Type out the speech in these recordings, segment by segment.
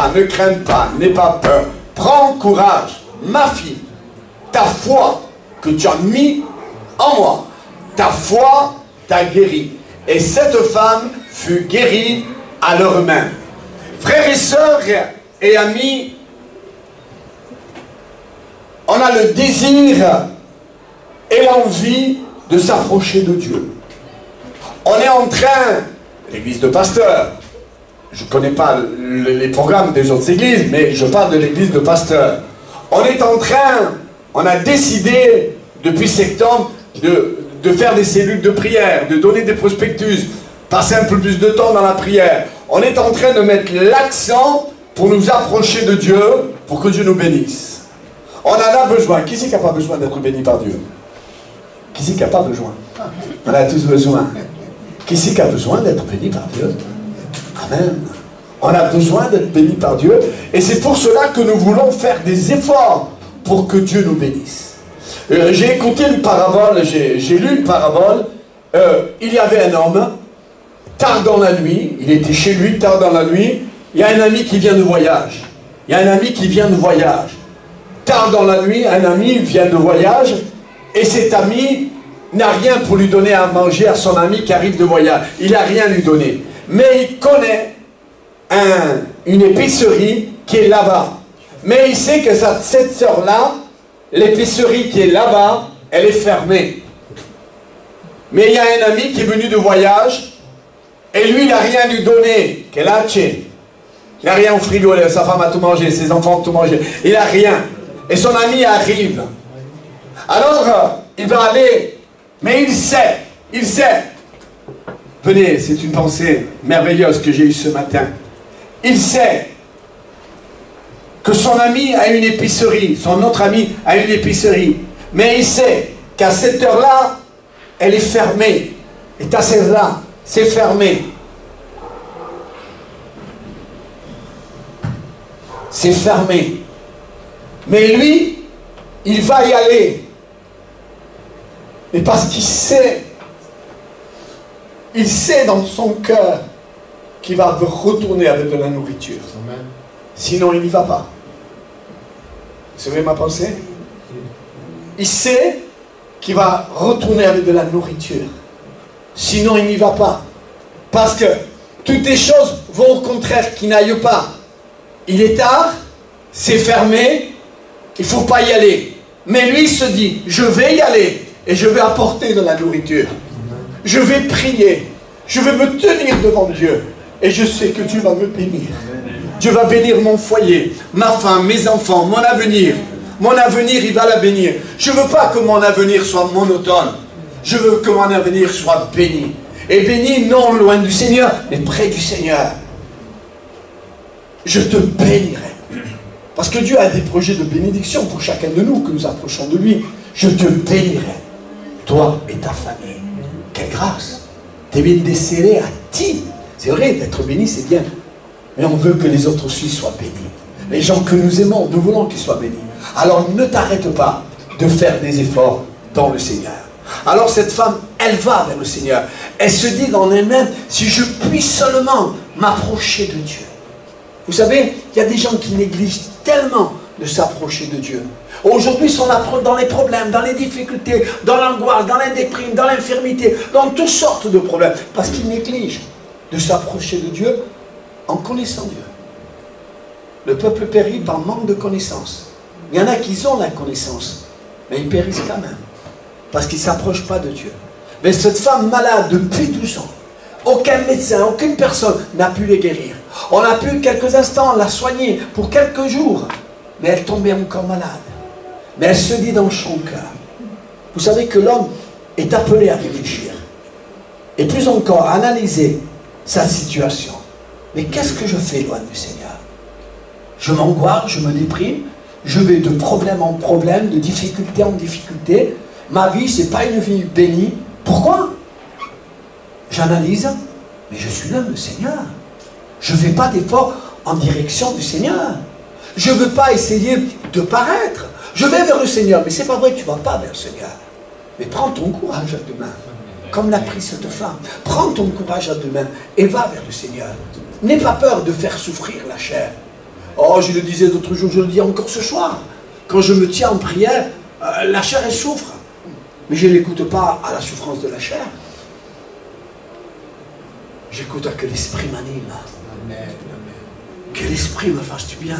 pas, ne crains pas, n'aie pas peur. Prends courage, ma fille. Ta foi que tu as mis en moi, ta foi t'a guéri. Et cette femme fut guérie à l'heure même. Frères et sœurs et amis, on a le désir et l'envie de s'approcher de Dieu. On est en train, l'église de Pasteur, je ne connais pas les programmes des autres églises, mais je parle de l'église de Pasteur. On est en train, on a décidé depuis septembre de faire des cellules de prière, de donner des prospectus, passer un peu plus de temps dans la prière. On est en train de mettre l'accent pour nous approcher de Dieu, pour que Dieu nous bénisse. On en a besoin. Qui c'est qui n'a pas besoin d'être béni par Dieu? Qui c'est qui n'a pas besoin? On a tous besoin. Qui c'est qui a besoin d'être béni par Dieu? Amen. On a besoin d'être béni par Dieu. Et c'est pour cela que nous voulons faire des efforts pour que Dieu nous bénisse. J'ai écouté une parabole, j'ai lu une parabole. Il y avait un homme, tard dans la nuit, il était chez lui tard dans la nuit. Il y a un ami qui vient de voyage. Il y a un ami qui vient de voyage. Tard dans la nuit, un ami vient de voyage. Et cet ami n'a rien pour lui donner à manger à son ami qui arrive de voyage. Il n'a rien à lui donner. Mais il connaît une épicerie qui est là-bas. Mais il sait que cette heure-là, l'épicerie qui est là-bas, elle est fermée. Mais il y a un ami qui est venu de voyage, et lui, il n'a rien à lui donner. Il n'a rien au frigo, sa femme a tout mangé, ses enfants ont tout mangé. Il n'a rien. Et son ami arrive. Alors, il va aller, mais il sait. Venez, c'est une pensée merveilleuse que j'ai eue ce matin. Il sait que son ami a une épicerie, son autre ami a une épicerie. Mais il sait qu'à cette heure-là, elle est fermée. Et à cette heure-là, c'est fermé. C'est fermé. Mais lui, il va y aller. Mais parce qu'il sait, il sait dans son cœur qu'il va retourner avec de la nourriture. Amen. Sinon, il n'y va pas. Vous savez ma pensée? Il sait qu'il va retourner avec de la nourriture. Sinon, il n'y va pas. Parce que toutes les choses vont au contraire qu'il n'aille pas. Il est tard, c'est fermé, il ne faut pas y aller. Mais lui, il se dit, je vais y aller et je vais apporter de la nourriture. Je vais prier, je vais me tenir devant Dieu et je sais que Dieu va me bénir. Dieu va bénir mon foyer, ma femme, mes enfants, mon avenir. Mon avenir, il va la bénir. Je ne veux pas que mon avenir soit monotone. Je veux que mon avenir soit béni. Et béni non loin du Seigneur, mais près du Seigneur. Je te bénirai. Parce que Dieu a des projets de bénédiction pour chacun de nous, que nous approchons de lui. Je te bénirai, toi et ta famille. Quelle grâce. T'es béni à ti. C'est vrai, d'être béni, c'est bien. Mais on veut que les autres aussi soient bénis. Les gens que nous aimons, nous voulons qu'ils soient bénis. Alors ne t'arrête pas de faire des efforts dans le Seigneur. Alors cette femme, elle va vers le Seigneur. Elle se dit dans elle-même, si je puis seulement m'approcher de Dieu. Vous savez, il y a des gens qui négligent tellement de s'approcher de Dieu. Aujourd'hui, ils sont dans les problèmes, dans les difficultés, dans l'angoisse, dans la déprime, dans l'infirmité, dans toutes sortes de problèmes. Parce qu'ils négligent de s'approcher de Dieu en connaissant Dieu. Le peuple périt par manque de connaissance. Il y en a qui ont la connaissance, mais ils périssent quand même. Parce qu'ils ne s'approchent pas de Dieu. Mais cette femme malade depuis 12 ans, aucun médecin, aucune personne n'a pu les guérir. On a pu quelques instants la soigner pour quelques jours, mais elle tombait encore malade. Mais elle se dit dans son cœur, vous savez que l'homme est appelé à réfléchir. Et plus encore, à analyser sa situation. Mais qu'est-ce que je fais loin du Seigneur? Je m'angoisse, je me déprime, je vais de problème en problème, de difficulté en difficulté. Ma vie, ce n'est pas une vie bénie. Pourquoi? J'analyse, mais je suis l'homme du Seigneur. Je ne fais pas d'effort en direction du Seigneur. Je ne veux pas essayer de paraître. Je vais vers le Seigneur, mais ce n'est pas vrai que tu ne vas pas vers le Seigneur. Mais prends ton courage à deux mains, comme l'a pris cette femme. Prends ton courage à deux mains et va vers le Seigneur. N'aie pas peur de faire souffrir la chair. Oh, je le disais l'autre jour, je le dis encore ce soir. Quand je me tiens en prière, la chair, elle souffre. Mais je n'écoute pas à la souffrance de la chair. J'écoute à que l'Esprit m'anime. Que l'Esprit me fasse du bien.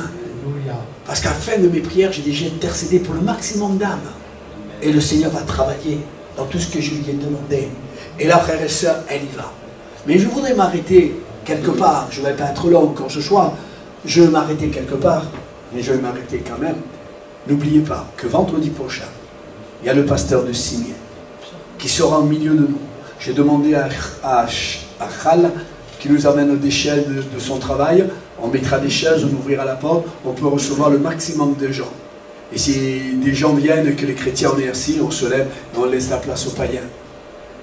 Parce qu'à la fin de mes prières, j'ai déjà intercédé pour le maximum d'âmes. Et le Seigneur va travailler dans tout ce que je lui ai demandé. Et là, frères et sœurs, elle y va. Mais je voudrais m'arrêter quelque part. Je ne vais pas être long quand ce soir. Je vais m'arrêter quelque part. Mais je vais m'arrêter quand même. N'oubliez pas que vendredi prochain, il y a le pasteur de Signes qui sera au milieu de nous. J'ai demandé à Khal qui nous amène des chaises de son travail. On mettra des chaises, on ouvrira la porte, on peut recevoir le maximum de gens. Et si des gens viennent, que les chrétiens on est assis, on se lève et on laisse la place aux païens.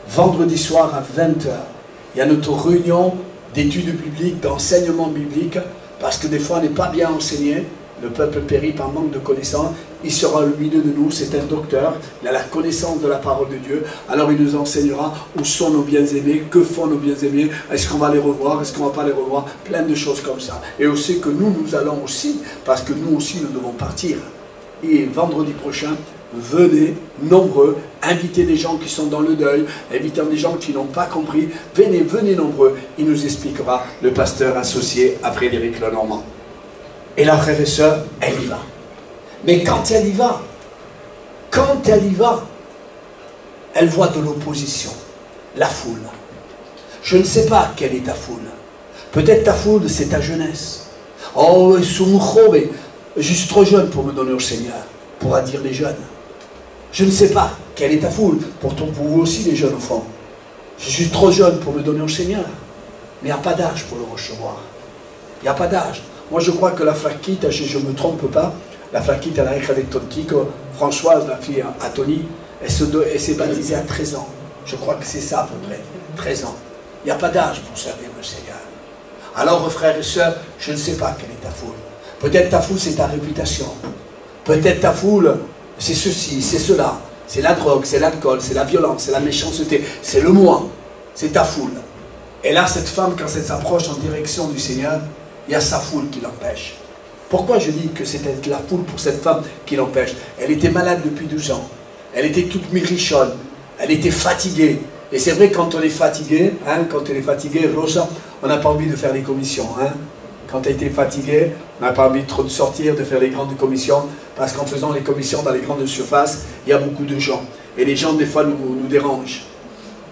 Vendredi soir à 20 h, il y a notre réunion d'études bibliques, d'enseignement biblique, parce que des fois on n'est pas bien enseigné, le peuple périt par manque de connaissances. Il sera au milieu de nous, c'est un docteur, il a la connaissance de la parole de Dieu, alors il nous enseignera où sont nos bien-aimés, que font nos bien-aimés, est-ce qu'on va les revoir, est-ce qu'on ne va pas les revoir, plein de choses comme ça. Et aussi que nous allons aussi, parce que nous aussi nous devons partir. Et vendredi prochain, venez nombreux, invitez des gens qui sont dans le deuil, invitez des gens qui n'ont pas compris, venez nombreux, il nous expliquera, le pasteur associé à Frédéric Lenormand. Et la frère et sœur, elle y va. Mais quand elle y va, elle voit de l'opposition, la foule. Je ne sais pas quelle est ta foule. Peut-être ta foule, c'est ta jeunesse. Oh, je suis trop jeune pour me donner au Seigneur, pourra dire les jeunes. Je ne sais pas quelle est ta foule, pour vous aussi les jeunes au fond. Je suis trop jeune pour me donner au Seigneur. Mais il n'y a pas d'âge pour le recevoir. Il n'y a pas d'âge. Moi je crois que la flaquite, je ne me trompe pas, la flaquite, elle a écrit avec Tonti, Françoise, la fille à Tony, elle s'est baptisée à 13 ans. Je crois que c'est ça à peu près, 13 ans. Il n'y a pas d'âge pour servir le Seigneur. Alors frères et sœurs, je ne sais pas quelle est ta foule. Peut-être ta foule c'est ta réputation. Peut-être ta foule c'est ceci, c'est cela. C'est la drogue, c'est l'alcool, c'est la violence, c'est la méchanceté, c'est le moi. C'est ta foule. Et là cette femme quand elle s'approche en direction du Seigneur, il y a sa foule qui l'empêche. Pourquoi je dis que c'était la foule pour cette femme qui l'empêche? Elle était malade depuis 12 ans. Elle était toute mirichonne. Elle était fatiguée. Et c'est vrai quand on est fatigué, Rosa, on n'a pas envie de faire les commissions. Quand tu as été fatigué, on n'a pas envie trop de sortir, de faire les grandes commissions, parce qu'en faisant les commissions dans les grandes surfaces, il y a beaucoup de gens. Et les gens, des fois, nous dérangent.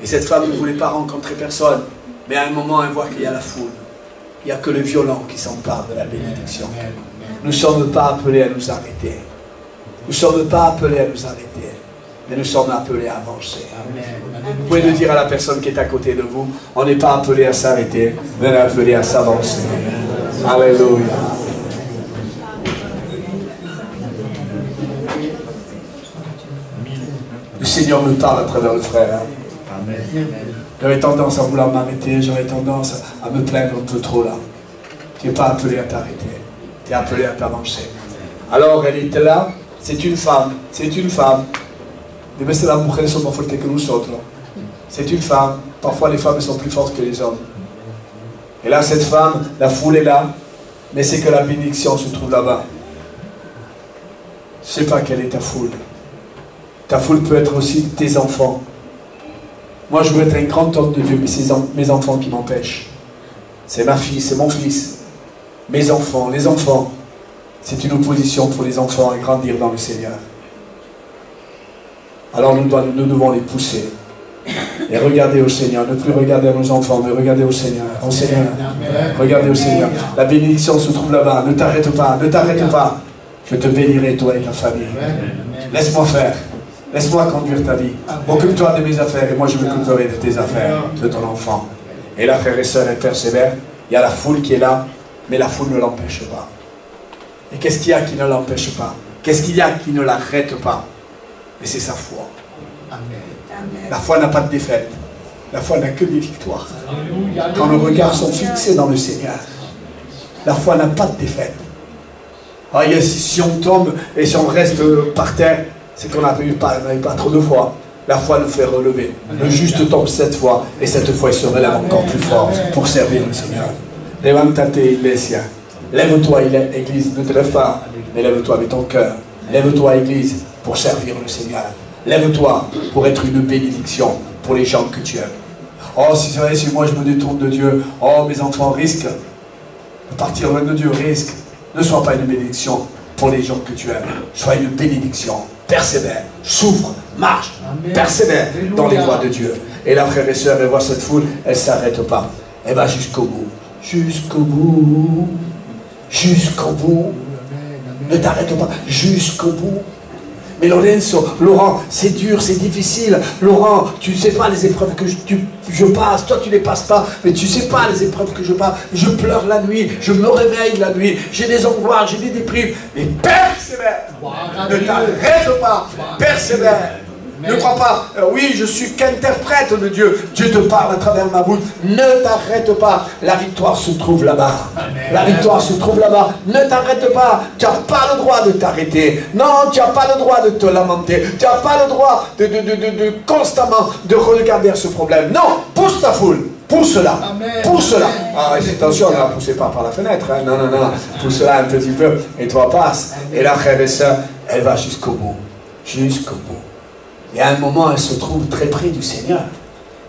Et cette femme ne voulait pas rencontrer personne. Mais à un moment, elle voit qu'il y a la foule. Il n'y a que le violent qui s'empare de la bénédiction. Nous ne sommes pas appelés à nous arrêter. Nous ne sommes pas appelés à nous arrêter. Mais nous sommes appelés à avancer. Vous pouvez le dire à la personne qui est à côté de vous, on n'est pas appelé à s'arrêter, mais on est appelé à s'avancer. Alléluia. Le Seigneur me parle à travers le frère. J'avais tendance à vouloir m'arrêter, j'avais tendance à me plaindre un peu trop là. Tu n'es pas appelé à t'arrêter, tu es appelé à t'avancer. Alors elle était là, c'est une femme. Debe ser las mujeres sont más fuertes que nosotros. C'est une femme, parfois les femmes sont plus fortes que les hommes. Et là cette femme, la foule est là, mais c'est que la bénédiction se trouve là-bas. Je ne sais pas quelle est ta foule. Ta foule peut être aussi tes enfants. Moi je veux être un grand homme de Dieu, mais c'est mes enfants qui m'empêchent. C'est ma fille, c'est mon fils. Mes enfants, les enfants. C'est une opposition pour les enfants à grandir dans le Seigneur. Alors nous devons les pousser. Et regarder au Seigneur. Ne plus regarder à nos enfants, mais regarder au Seigneur. Au Seigneur. Regardez au Seigneur. La bénédiction se trouve là-bas. Ne t'arrête pas, ne t'arrête pas. Je te bénirai, toi et ta famille. Laisse-moi faire. Laisse-moi conduire ta vie. Occupe-toi de mes affaires et moi je m'occuperai de tes affaires, de ton enfant. Et là, frères et sœurs, elle persévère. Il y a la foule qui est là, mais la foule ne l'empêche pas. Et qu'est-ce qu'il y a qui ne l'empêche pas? Qu'est-ce qu'il y a qui ne l'arrête pas? Mais c'est sa foi. La foi n'a pas de défaite. La foi n'a que des victoires. Quand nos regards sont fixés dans le Seigneur, la foi n'a pas de défaite. Ah, si on tombe et si on reste par terre, c'est qu'on n'avait pas trop de foi. La foi nous fait relever. Le juste tombe 7 fois et cette fois il se relève encore plus fort pour servir le Seigneur. Levántate, iglesia. Lève-toi, Église, ne te lève pas, mais lève-toi avec ton cœur. Lève-toi, Église, pour servir le Seigneur. Lève-toi pour être une bénédiction pour les gens que tu aimes. Oh, si c'est vrai, si moi je me détourne de Dieu, oh, mes enfants risquent de partir loin de Dieu, risquent. Ne sois pas une bénédiction pour les gens que tu aimes. Sois une bénédiction. Persévère, souffre, marche, persévère dans les voies de Dieu. Et là, frères et sœurs, elle voit cette foule, elle ne s'arrête pas. Elle va jusqu'au bout. Jusqu'au bout. Jusqu'au bout. Ne t'arrête pas. Jusqu'au bout. Mais Lorenzo, Laurent, c'est dur, c'est difficile. Laurent, tu ne sais pas les épreuves que je passe. Toi, tu ne les passes pas. Mais tu ne sais pas les épreuves que je passe. Je pleure la nuit. Je me réveille la nuit. J'ai des angoisses, j'ai des déprimes. Mais persévère. Ne t'arrête pas. Persévère. Ne crois pas, oui, je suis qu'interprète de Dieu. Dieu te parle à travers ma bouche. Ne t'arrête pas. La victoire se trouve là-bas. La victoire se trouve là-bas. Ne t'arrête pas. Tu n'as pas le droit de t'arrêter. Non, tu n'as pas le droit de te lamenter. Tu n'as pas le droit de constamment de regarder ce problème. Non, pousse ta foule. Pousse-la. Pousse-la. Ah, attention, ne la poussez pas par la fenêtre. Hein. Non, non, non. Pousse-la un petit peu. Et toi, passe. Et là, frère et sœur, elle va jusqu'au bout. Jusqu'au bout. Et à un moment, elle se trouve très près du Seigneur.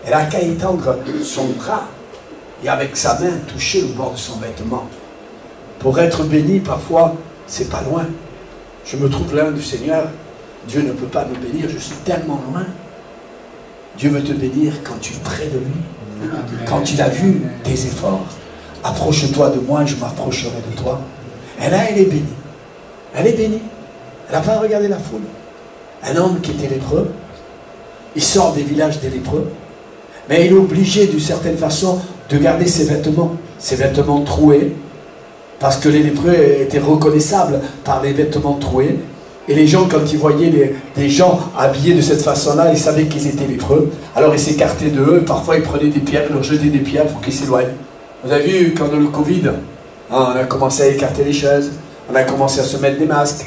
Elle a qu'à étendre son bras et avec sa main toucher le bord de son vêtement. Pour être béni, parfois, c'est pas loin. Je me trouve loin du Seigneur. Dieu ne peut pas me bénir, je suis tellement loin. Dieu veut te bénir quand tu es près de lui. Quand il a vu tes efforts. Approche-toi de moi, je m'approcherai de toi. Et là, elle est bénie. Elle est bénie. Elle n'a pas regardé la foule. Un homme qui était lépreux, il sort des villages des lépreux, mais il est obligé d'une certaine façon de garder ses vêtements troués, parce que les lépreux étaient reconnaissables par les vêtements troués, et les gens, quand ils voyaient des gens habillés de cette façon-là, ils savaient qu'ils étaient lépreux, alors ils s'écartaient d'eux, parfois ils prenaient des pierres, ils leur jetaient des pierres pour qu'ils s'éloignent. Vous avez vu, quand le Covid, on a commencé à écarter les chaises, on a commencé à se mettre des masques.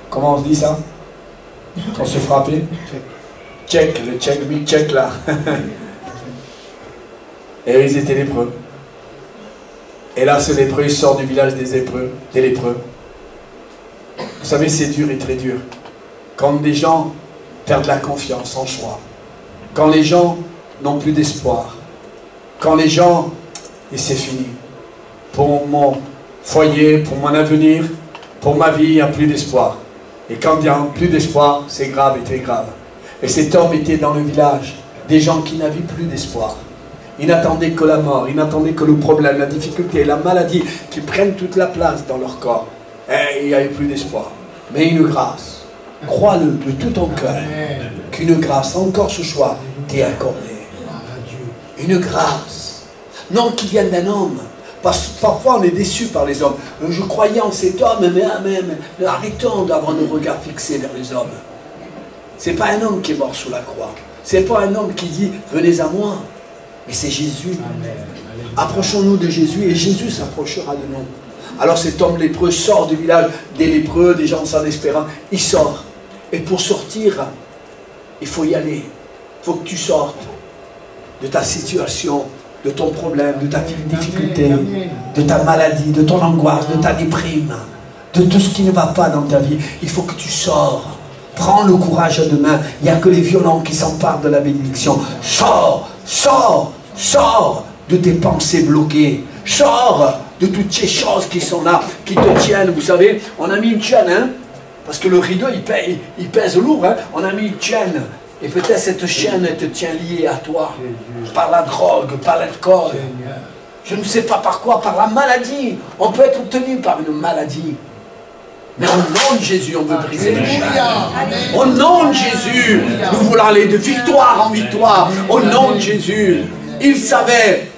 Comment on se dit ça? Quand on se frappait? Check, le check, big check là. Et ils étaient lépreux. Et là, ce lépreux, il sort du village des lépreux. Vous savez, c'est dur et très dur. Quand des gens perdent la confiance en soi, quand les gens n'ont plus d'espoir, quand les gens, et c'est fini. Pour mon foyer, pour mon avenir, pour ma vie, il n'y a plus d'espoir. Et quand il n'y a plus d'espoir, c'est grave et très grave. Et cet homme était dans le village, des gens qui n'avaient plus d'espoir. Ils n'attendaient que la mort, ils n'attendaient que le problème, la difficulté, la maladie, qui prennent toute la place dans leur corps. Et il n'y avait plus d'espoir. Mais une grâce, crois-le de tout ton cœur, qu'une grâce, encore ce soir, t'est accordée. Une grâce, non qui vienne d'un homme. Parce que parfois on est déçu par les hommes. Je croyais en cet homme, mais arrêtons d'avoir nos regards fixés vers les hommes. C'est pas un homme qui est mort sous la croix. C'est pas un homme qui dit venez à moi. Mais c'est Jésus. Approchons-nous de Jésus et Jésus s'approchera de nous. Alors cet homme lépreux sort du village des lépreux, des gens sans espérance. Il sort. Et pour sortir, il faut y aller. Il faut que tu sortes de ta situation, de ton problème, de ta difficulté, de ta maladie, de ton angoisse, de ta déprime, de tout ce qui ne va pas dans ta vie. Il faut que tu sors. Prends le courage à deux mains. Il n'y a que les violents qui s'emparent de la bénédiction. Sors, sors, sors de tes pensées bloquées. Sors de toutes ces choses qui sont là, qui te tiennent. Vous savez, on a mis une chaîne, hein, parce que le rideau, il pèse lourd. Hein. On a mis une chaîne. Et peut-être cette chaîne, elle te tient lié à toi. Par la drogue, par l'alcool. Je ne sais pas par quoi, par la maladie. On peut être tenu par une maladie. Mais au nom de Jésus, on veut briser les chaînes. Au nom de Jésus, nous voulons aller de victoire en victoire. Au nom de Jésus. Il savait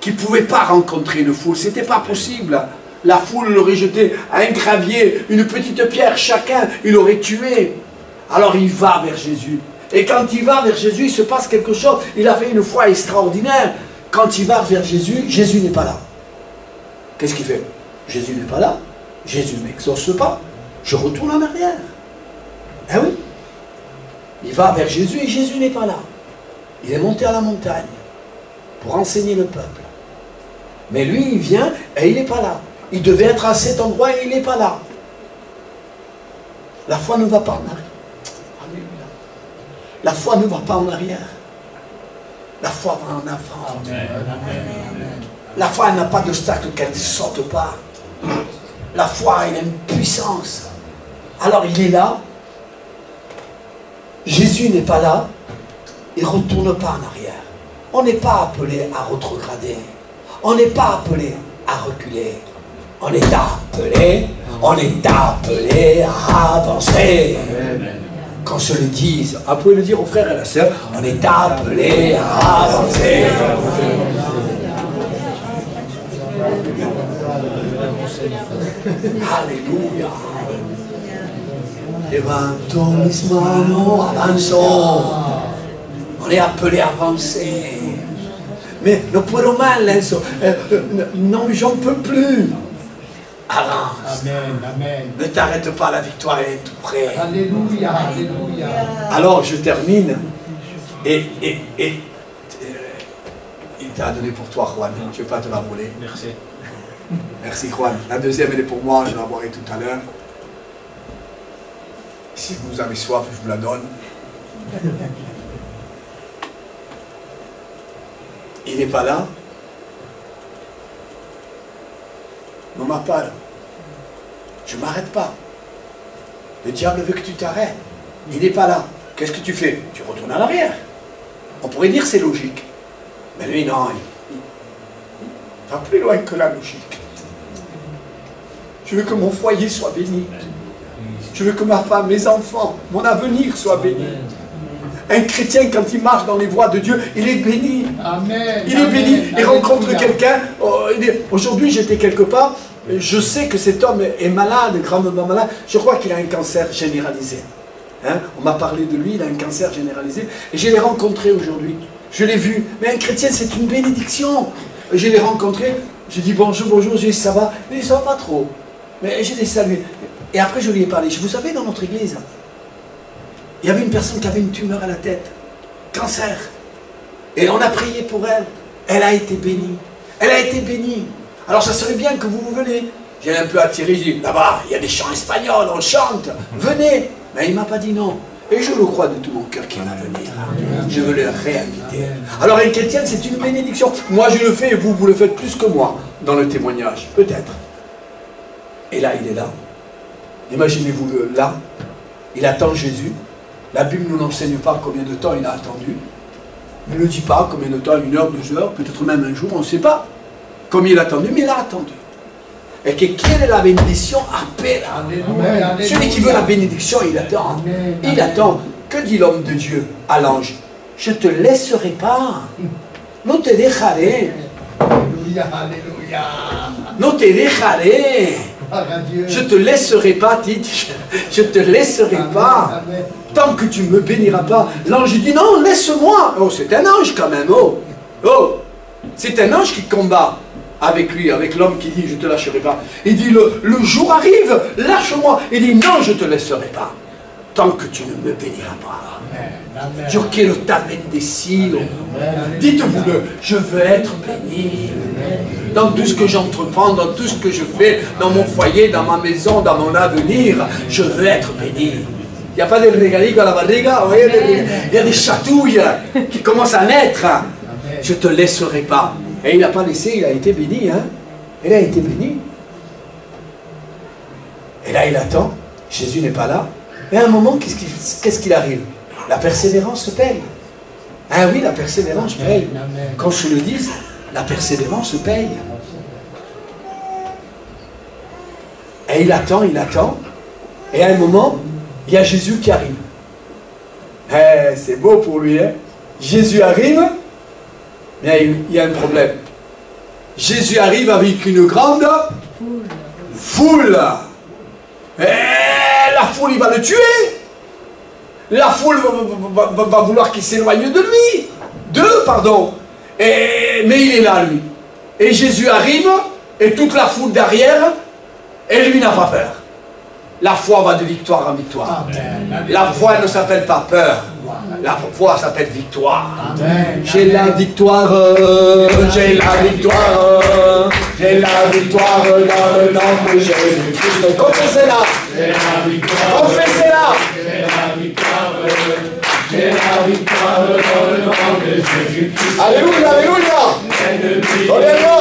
qu'il ne pouvait pas rencontrer une foule. Ce n'était pas possible. La foule l'aurait jeté à un gravier, une petite pierre, chacun, il aurait tué. Alors il va vers Jésus. Et quand il va vers Jésus, il se passe quelque chose. Il a fait une foi extraordinaire. Quand il va vers Jésus, Jésus n'est pas là. Qu'est-ce qu'il fait? Jésus n'est pas là. Jésus ne m'exauce pas. Je retourne en arrière. Eh oui. Il va vers Jésus et Jésus n'est pas là. Il est monté à la montagne pour enseigner le peuple. Mais lui, il vient et il n'est pas là. Il devait être à cet endroit et il n'est pas là. La foi ne va pas en arrière. Alléluia. La foi ne va pas en arrière. La foi va en avant. Amen. La foi n'a pas d'obstacle qu'elle ne saute pas. La foi, elle a une puissance. Alors il est là. Jésus n'est pas là. Il ne retourne pas en arrière. On n'est pas appelé à rétrograder. On n'est pas appelé à reculer. On est appelé à avancer. Qu'on se le dise. Vous pouvez le dire aux frères et à la sœur. On est appelé à avancer. Alléluia. Levanto mis manos, avanzons. On est appelé à avancer. Mais le puedo eso. Non, j'en peux plus. Avance. Amen, amen. Ne t'arrête pas, la victoire est tout près. Alléluia, alléluia. Alors je termine. Et il t'a donné pour toi, Juan. Je ne vais pas te la voler. Merci. Merci, Juan. La deuxième, elle est pour moi. Je la boirai tout à l'heure. Si vous avez soif, je vous la donne. Il n'est pas là. Ne m'a pas là. Je ne m'arrête pas. Le diable veut que tu t'arrêtes. Il n'est pas là. Qu'est-ce que tu fais? Tu retournes en arrière. On pourrait dire c'est logique. Mais lui, non. Il va plus loin que la logique. Je veux que mon foyer soit béni. Je veux que ma femme, mes enfants, mon avenir soit béni. Un chrétien, quand il marche dans les voies de Dieu, il est béni. Amen. Il est béni. Il rencontre quelqu'un. Aujourd'hui, j'étais quelque part. Je sais que cet homme est malade, gravement malade. Je crois qu'il a un cancer généralisé. Hein? On m'a parlé de lui, il a un cancer généralisé. Et je l'ai rencontré aujourd'hui. Je l'ai vu. Mais un chrétien, c'est une bénédiction. Et je l'ai rencontré. J'ai dit bonjour, bonjour. J'ai dit ça va. Il dit ça va pas trop. Mais j'ai dit salut. Et après, je lui ai parlé. Vous savez, dans notre église, il y avait une personne qui avait une tumeur à la tête. Cancer. Et on a prié pour elle. Elle a été bénie. Elle a été bénie. Alors ça serait bien que vous venez. J'ai un peu attiré, j'ai dit, là-bas, il y a des chants espagnols, on chante. Venez. Mais il ne m'a pas dit non. Et je le crois de tout mon cœur qu'il va venir. Je veux le réinviter. Alors un chrétien, c'est une bénédiction. Moi, je le fais et vous, vous le faites plus que moi dans le témoignage. Peut-être. Et là, il est là. Imaginez-vous là. Il attend Jésus. La Bible ne nous enseigne pas combien de temps il a attendu. Il ne dit pas combien de temps, 1 heure, 2 heures, peut-être même un jour, on ne sait pas. Combien il a attendu, mais il a attendu. Et que quelle est la bénédiction? Appela. Celui qui veut la bénédiction, il attend. Il attend. Que dit l'homme de Dieu à l'ange? Je ne te laisserai pas. Ne te dejaré. Alléluia, alléluia. Ne te dejaré. Je ne te laisserai pas, Tite. Je ne te laisserai pas. Tant que tu ne me béniras pas. L'ange dit non, laisse-moi. Oh, c'est un ange quand même. Oh, oh. C'est un ange qui combat avec lui, avec l'homme qui dit je ne te lâcherai pas. Il dit le jour arrive, lâche-moi. Il dit non, je ne te laisserai pas. Tant que tu ne me béniras pas. Yo quiero estar bendecido. Dites-vous-le, je veux être béni. Dans tout ce que j'entreprends, dans tout ce que je fais, dans mon foyer, dans ma maison, dans mon avenir, je veux être béni. Il n'y a pas de regalico à la barriga, il y a des chatouilles qui commencent à naître. Je ne te laisserai pas. Et il n'a pas laissé, il a été béni. Hein? Il a été béni. Et là, il attend. Jésus n'est pas là. Et à un moment, qu'est-ce qu'il arrive? La persévérance paye. Ah oui, la persévérance paye. Quand je le dis, la persévérance paye. Et il attend, il attend. Et à un moment, il y a Jésus qui arrive. Eh, c'est beau pour lui. Hein? Jésus arrive, mais il y a un problème. Jésus arrive avec une grande foule. Et la foule, il va le tuer. La foule va vouloir qu'il s'éloigne de lui. D'eux, pardon. Mais il est là, lui. Et Jésus arrive, et toute la foule derrière, et lui n'a pas peur. La foi va de victoire en victoire. Amen. La foi ne s'appelle pas peur. Wow. La foi s'appelle victoire. Amen. J'ai la victoire, j'ai la victoire, j'ai la victoire dans le nom de Jésus-Christ. Confessez-la. J'ai la victoire. Confessez-la. J'ai la victoire. J'ai la victoire dans le nom de Jésus-Christ. Alléluia, alléluia. L'ennemi Alléluia.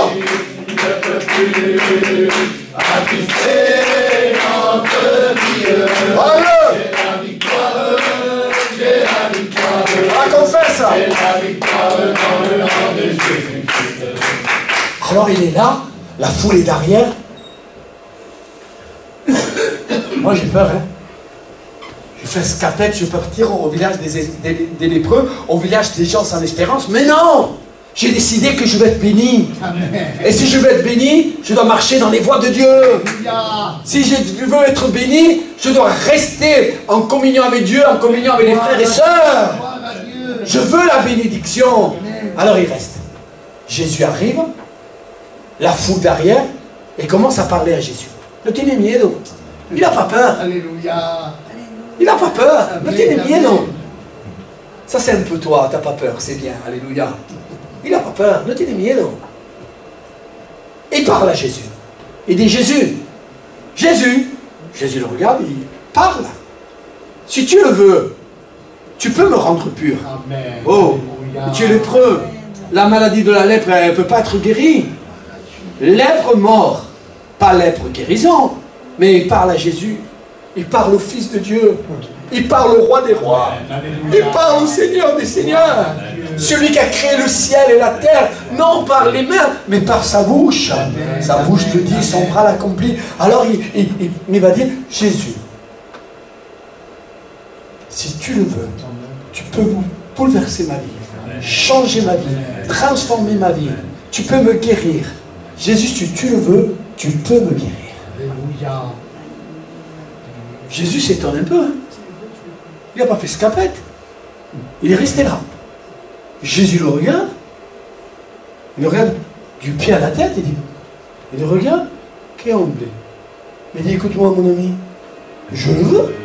ne peut plus attrister notre vie. Alléluia. J'ai la victoire. J'ai la victoire. La confesse. J'ai la victoire dans le nom de Jésus-Christ. Alors il est là, la foule est derrière. Moi j'ai peur, hein. Je fais escapette, je vais partir au village des lépreux, au village des gens sans espérance. Mais non! J'ai décidé que je vais être béni. Amen. Et si je veux être béni, je dois marcher dans les voies de Dieu. Alléluia. Si je veux être béni, je dois rester en communion avec Dieu, en communion avec les frères et sœurs. Gloire à Dieu. Je veux la bénédiction. Alors il reste. Jésus arrive, la foule derrière, et commence à parler à Jésus. Ne tiene miedo. Il n'a pas peur. Alléluia. Il n'a pas peur. Ne tiene miedo. Ça c'est un peu toi, t'as pas peur, c'est bien. Alléluia. Il n'a pas peur. Ne tiene miedo. Il parle à Jésus. Il dit Jésus. Jésus. Jésus le regarde, il parle. Si tu le veux, tu peux me rendre pur. Amen. Oh, Alléluia. tu es lépreux. La maladie de la lèpre, elle ne peut pas être guérie. Lèpre mort, pas lèpre guérison. Mais il parle à Jésus. Il parle au Fils de Dieu. Il parle au Roi des Rois. Il parle au Seigneur des Seigneurs. Celui qui a créé le ciel et la terre, non par les mains, mais par sa bouche. Sa bouche te dit, son bras l'accomplit. Alors il va dire, Jésus, si tu le veux, tu peux bouleverser ma vie, changer ma vie, transformer ma vie. Tu peux me guérir. Jésus, si tu le veux, tu peux me guérir. Alléluia. Jésus s'étonne un peu. Hein. Il n'a pas fait escapette. Il est resté là. Jésus le regarde. Il le regarde du pied à la tête. Il le regarde. Qu'est humblé. Il dit, écoute-moi mon ami. Je le veux.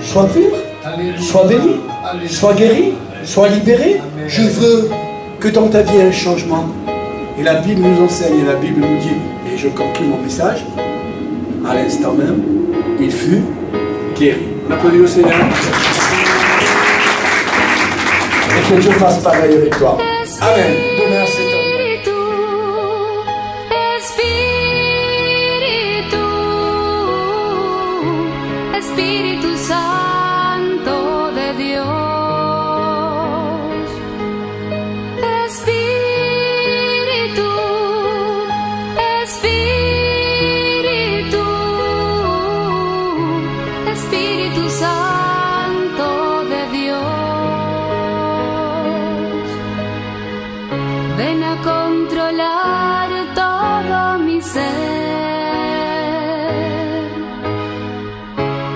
Sois pur. Alléluia. Sois béni. Alléluia. Sois guéri. Sois libéré. Amen. Je veux que dans ta vie il y ait un changement. Et la Bible nous enseigne. Et la Bible nous dit. Et je conclue mon message. À l'instant même, il fut guéri. On applaudit le Seigneur. Et que Dieu fasse pareil avec toi. Amen. Demain, c'est Espíritu, Espíritu, Espíritu Santo de Dios. Espíritu, Espíritu, Espíritu Santo de Dios. Ven a controlar todo mi ser.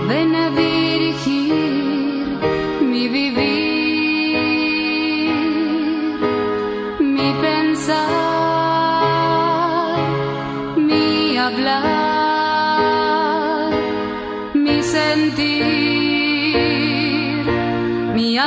Ven a dirigir mi vivir, mi pensar, mi hablar, mi sentir, mi